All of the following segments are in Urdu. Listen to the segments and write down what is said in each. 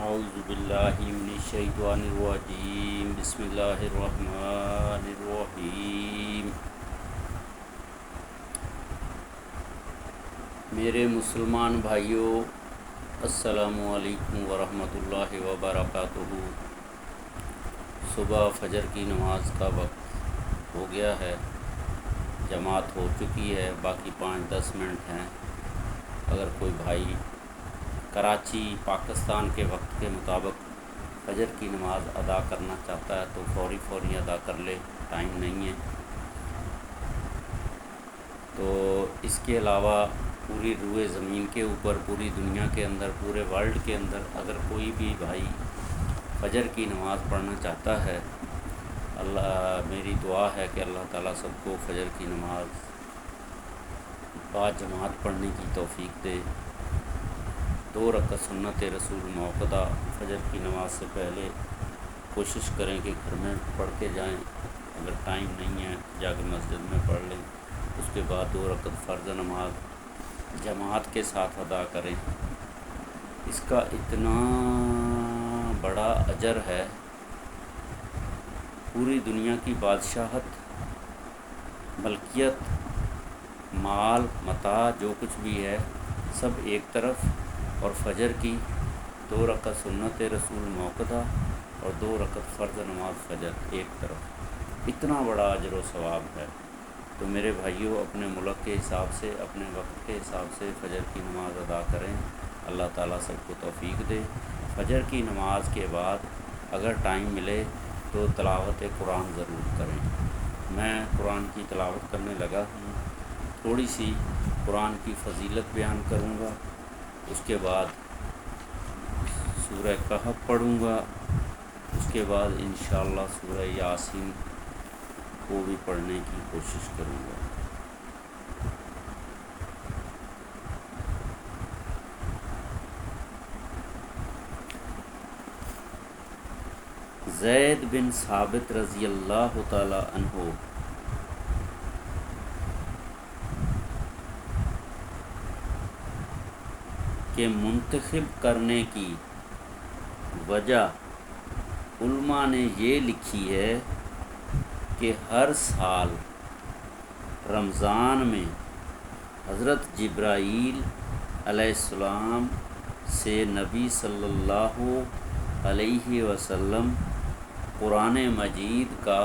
اعوذ باللہ من الشیطان الرجیم بسم اللہ الرحمن الرحیم۔ میرے مسلمان بھائیوں، السلام علیکم ورحمۃ اللہ وبرکاتہ۔ صبح فجر کی نماز کا وقت ہو گیا ہے، جماعت ہو چکی ہے، باقی 5-10 منٹ ہیں۔ اگر کوئی بھائی کراچی پاکستان کے وقت کے مطابق فجر کی نماز ادا کرنا چاہتا ہے تو فوری ادا کر لے، ٹائم نہیں ہے۔ تو اس کے علاوہ پوری روئے زمین کے اوپر، پوری دنیا کے اندر، پورے ورلڈ کے اندر اگر کوئی بھی بھائی فجر کی نماز پڑھنا چاہتا ہے، میری دعا ہے کہ اللہ تعالیٰ سب کو فجر کی نماز با جماعت پڑھنے کی توفیق دے۔ 2 رکعت سنت رسول موقدہ فجر کی نماز سے پہلے کوشش کریں کہ گھر میں پڑھ کے جائیں، اگر ٹائم نہیں ہے جا کے مسجد میں پڑھ لیں۔ اس کے بعد 2 رکعت فرض نماز جماعت کے ساتھ ادا کریں۔ اس کا اتنا بڑا اجر ہے، پوری دنیا کی بادشاہت، ملکیت، مال متاع جو کچھ بھی ہے سب ایک طرف، اور فجر کی 2 رکعت سنت رسول موقدہ اور 2 رکعت فرض نماز فجر ایک طرف، اتنا بڑا اجر و ثواب ہے۔ تو میرے بھائیوں، اپنے ملک کے حساب سے، اپنے وقت کے حساب سے فجر کی نماز ادا کریں، اللہ تعالیٰ سب کو توفیق دے۔ فجر کی نماز کے بعد اگر ٹائم ملے تو تلاوت قرآن ضرور کریں۔ میں قرآن کی تلاوت کرنے لگا ہوں، تھوڑی سی قرآن کی فضیلت بیان کروں گا، اس کے بعد سورہ کہف پڑھوں گا، اس کے بعد انشاءاللہ سورہ یاسین کو بھی پڑھنے کی کوشش کروں گا۔ زید بن ثابت رضی اللہ تعالی عنہ کے منتخب کرنے کی وجہ علماء نے یہ لکھی ہے کہ ہر سال رمضان میں حضرت جبرائیل علیہ السلام سے نبی صلی اللہ علیہ وسلم قرآن مجید کا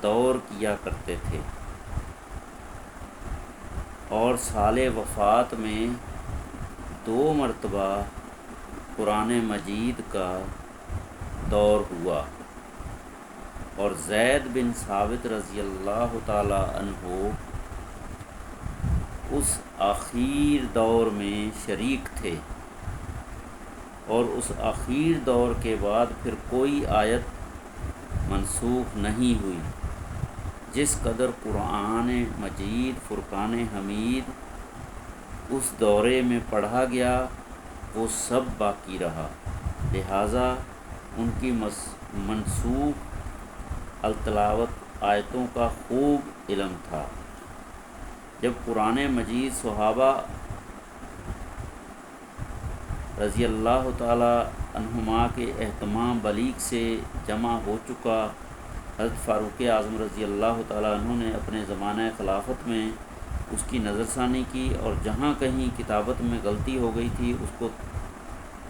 دور کیا کرتے تھے، اور سال وفات میں 2 مرتبہ قرآن مجید کا دور ہوا، اور زید بن ثابت رضی اللہ تعالی عنہ اس آخیر دور میں شریک تھے، اور اس آخیر دور کے بعد پھر کوئی آیت منسوخ نہیں ہوئی۔ جس قدر قرآن مجید فرقان حمید اس دورے میں پڑھا گیا وہ سب باقی رہا، لہٰذا ان کی منسوخ التلاوت آیتوں کا خوب علم تھا۔ جب قرآن مجید صحابہ رضی اللہ تعالی عنہما کے اہتمام بلیغ سے جمع ہو چکا، حضرت فاروق اعظم رضی اللہ تعالی عنہ نے اپنے زمانہ خلافت میں اس کی نظر ثانی کی، اور جہاں کہیں کتابت میں غلطی ہو گئی تھی اس کو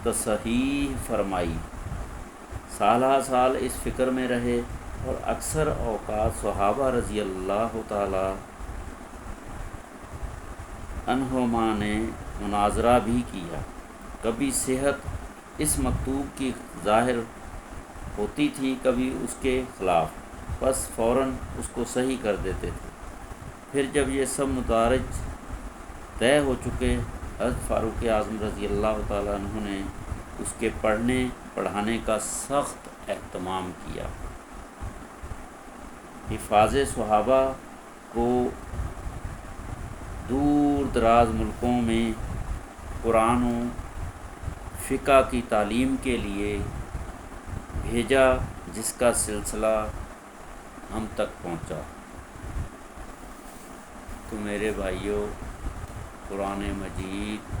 تصحیح فرمائی۔ سالہ سال اس فکر میں رہے، اور اکثر اوقات صحابہ رضی اللہ تعالی عنہما نے مناظرہ بھی کیا۔ کبھی صحت اس مکتوب کی ظاہر ہوتی تھی، کبھی اس کے خلاف، بس فوراً اس کو صحیح کر دیتے تھے۔ پھر جب یہ سب مدارج طے ہو چکے، حضرت فاروق اعظم رضی اللہ تعالی عنہ نے اس کے پڑھنے پڑھانے کا سخت اہتمام کیا۔ حفاظ صحابہ کو دور دراز ملکوں میں قرآن و فقہ کی تعلیم کے لیے بھیجا، جس کا سلسلہ ہم تک پہنچا۔ تو میرے بھائیوں، قرآن مجید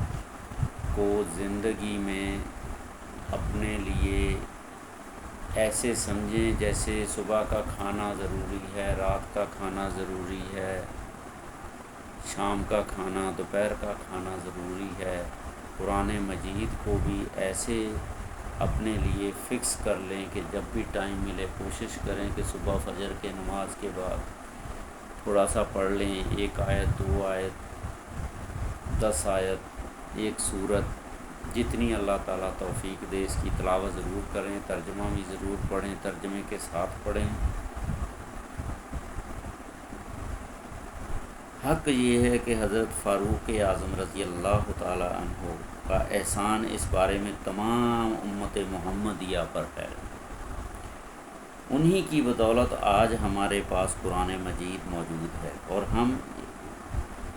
کو زندگی میں اپنے لیے ایسے سمجھیں جیسے صبح کا کھانا ضروری ہے، رات کا کھانا ضروری ہے، شام کا کھانا، دوپہر کا کھانا ضروری ہے۔ قرآن مجید کو بھی ایسے اپنے لیے فکس کر لیں کہ جب بھی ٹائم ملے کوشش کریں کہ صبح فجر کے نماز کے بعد تھوڑا سا پڑھ لیں، 1 آیت 2 آیت 10 آیت 1 سورت، جتنی اللہ تعالیٰ توفیق دے اس کی تلاوت ضرور کریں، ترجمہ بھی ضرور پڑھیں، ترجمے کے ساتھ پڑھیں۔ حق یہ ہے کہ حضرت فاروق اعظم رضی اللہ تعالیٰ عنہ کا احسان اس بارے میں تمام امت محمدیہ پر ہے۔ انہی کی بدولت آج ہمارے پاس قرآن مجید موجود ہے اور ہم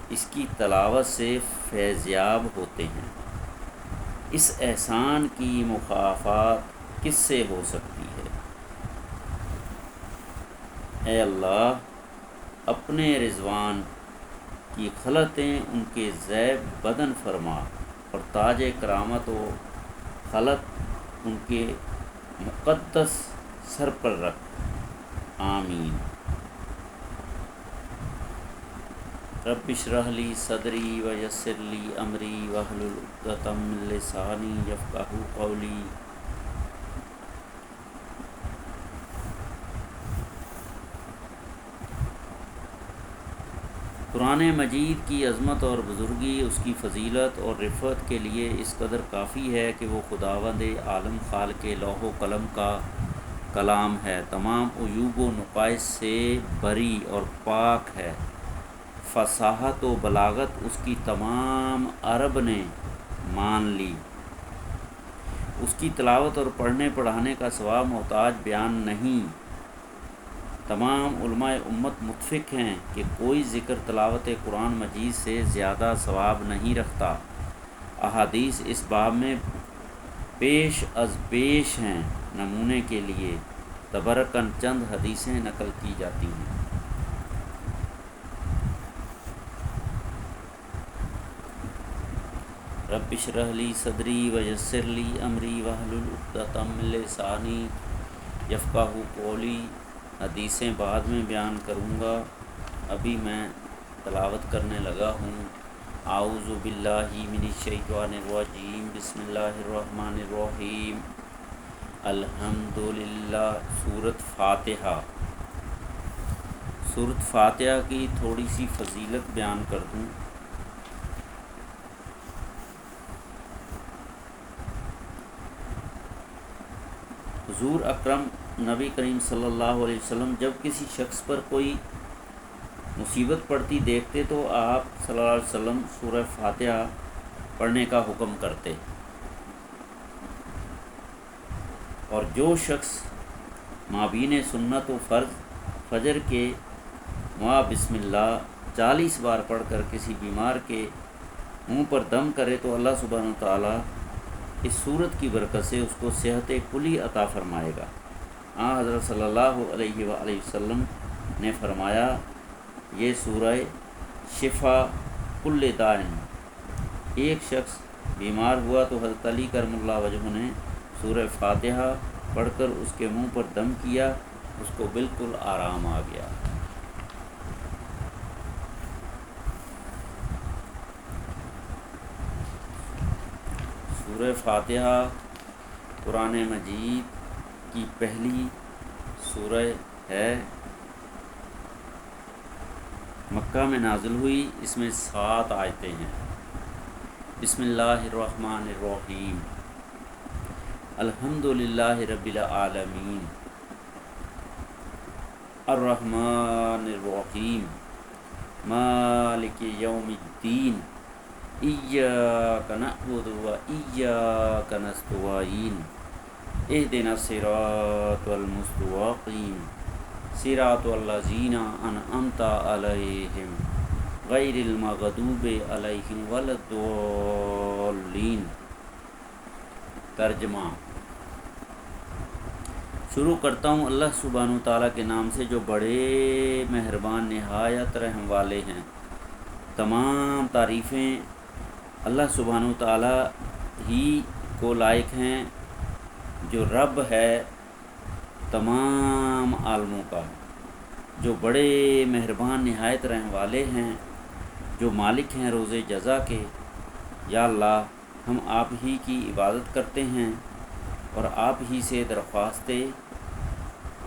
اس کی تلاوت سے فیضیاب ہوتے ہیں۔ اس احسان کی مکافات کس سے ہو سکتی ہے؟ اے اللہ، اپنے رضوان کی خلعتیں ان کے زیب بدن فرما اور تاج کرامت و خلعت ان کے مقدس سر پر رکھ، آمین۔ رب اشرح لی صدری ویسر لی امری واحلل عقدۃ من لسانی یفقہوا قولی۔ قرآن مجید کی عظمت اور بزرگی، اس کی فضیلت اور رفعت کے لیے اس قدر کافی ہے کہ وہ خداوند عالم خالق لوح و قلم کا کلام ہے، تمام عیوب و نقائص سے بری اور پاک ہے۔ فصاحت و بلاغت اس کی تمام عرب نے مان لی۔ اس کی تلاوت اور پڑھنے پڑھانے کا ثواب محتاج بیان نہیں۔ تمام علماء امت متفق ہیں کہ کوئی ذکر تلاوت قرآن مجید سے زیادہ ثواب نہیں رکھتا۔ احادیث اس باب میں پیش از پیش ہیں، نمونے کے لیے تبرکاً چند حدیثیں نقل کی جاتی ہیں۔ رب اشرح لی صدری ویسر لی امری واحلل عقدۃ من لسانی یفقہوا قولی۔ حدیثیں بعد میں بیان کروں گا، ابھی میں تلاوت کرنے لگا ہوں۔ اعوذ باللہ من الشیطان الرجیم، بسم اللہ الرحمن الرحیم۔ الحمدللہ۔ سورۃ فاتحہ۔ سورۃ فاتحہ کی تھوڑی سی فضیلت بیان کر دوں۔ حضور اکرم نبی کریم صلی اللہ علیہ وسلم جب کسی شخص پر کوئی مصیبت پڑتی دیکھتے تو آپ صلی اللہ علیہ وسلم سورہ فاتحہ پڑھنے کا حکم کرتے، اور جو شخص مابین سنت و فرض فجر کے مع بسم اللہ 40 بار پڑھ کر کسی بیمار کے منہ پر دم کرے تو اللہ سبحانہ وتعالیٰ اس سورت کی برکت سے اس کو صحت کلی عطا فرمائے گا۔ حضرت صلی اللہ علیہ وآلہ وسلم نے فرمایا، یہ سورہ شفا کل داء۔ ایک شخص بیمار ہوا تو حضرت علی کرم اللہ وجہہ نے سورہ فاتحہ پڑھ کر اس کے منہ پر دم کیا، اس کو بالکل آرام آ گیا۔ سورہ فاتحہ قرآن مجید کی پہلی سورہ ہے، مکہ میں نازل ہوئی، اس میں 7 آیتیں ہیں۔ بسم اللہ الرحمن الرحیم۔ الحمدللہ رب العالمین، الرحمن الرحیم، مالک یوم الدین، ایاک نعبد و ایاک نستعین، اہدنا الصراط المستقیم، صراط الذین انعمت علیہم غیر المغضوب علیہم ولا الضالین۔ ترجمہ۔ شروع کرتا ہوں اللہ سبحانہ تعالیٰ کے نام سے جو بڑے مہربان نہایت رحم والے ہیں۔ تمام تعریفیں اللہ سبحانہ تعالیٰ ہی کو لائق ہیں، جو رب ہے تمام عالموں کا، جو بڑے مہربان نہایت رحم والے ہیں، جو مالک ہیں روز جزا کے، یا اللہ ہم آپ ہی کی عبادت کرتے ہیں اور آپ ہی سے درخواست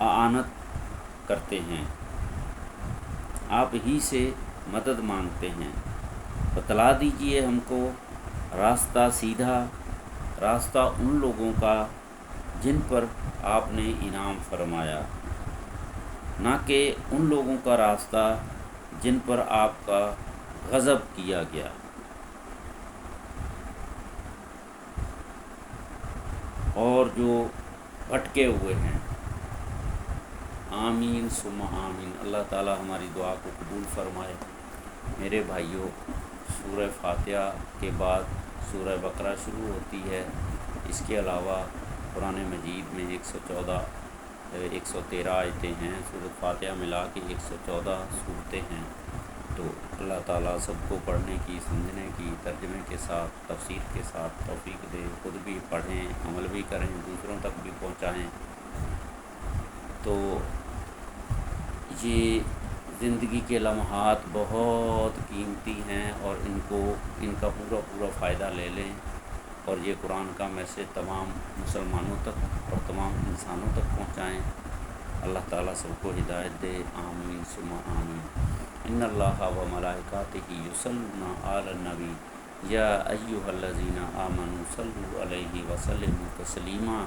اعانت کرتے ہیں، آپ ہی سے مدد مانگتے ہیں۔ بتلا دیجئے ہم کو راستہ سیدھا، راستہ ان لوگوں کا جن پر آپ نے انعام فرمایا، نہ کہ ان لوگوں کا راستہ جن پر آپ کا غضب کیا گیا۔ اور جو بھٹکے ہوئے ہیں، آمین ثم آمین۔ اللہ تعالی ہماری دعا کو قبول فرمائے۔ میرے بھائیوں، سورہ فاتحہ کے بعد سورہ بقرہ شروع ہوتی ہے۔ اس کے علاوہ قرآن مجید میں 113 آیتیں ہیں، سورۃ فاتحہ ملا کے 114 صورتیں ہیں۔ تو اللہ تعالیٰ سب کو پڑھنے کی، سمجھنے کی، ترجمے کے ساتھ، تفسیر کے ساتھ توفیق دے، خود بھی پڑھیں، عمل بھی کریں، دوسروں تک بھی پہنچائیں۔ تو یہ زندگی کے لمحات بہت قیمتی ہیں اور ان کا پورا فائدہ لے لیں، اور یہ قرآن کا میسیج تمام مسلمانوں تک اور تمام انسانوں تک پہنچائیں۔ اللہ تعالیٰ سب کو ہدایت دے، آمین ثم آمین۔ ان اللہ و ملائکاتہ یصلون علی النبی یا ایھا الذین آمنوا صلوا علیہ وسلموا تسلیما۔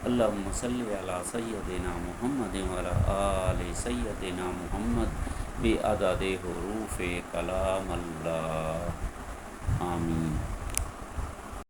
اللہم صلی علی سیدنا محمد وعلی آل سیدنا محمد بعدد حروف کلام اللہ، آمین۔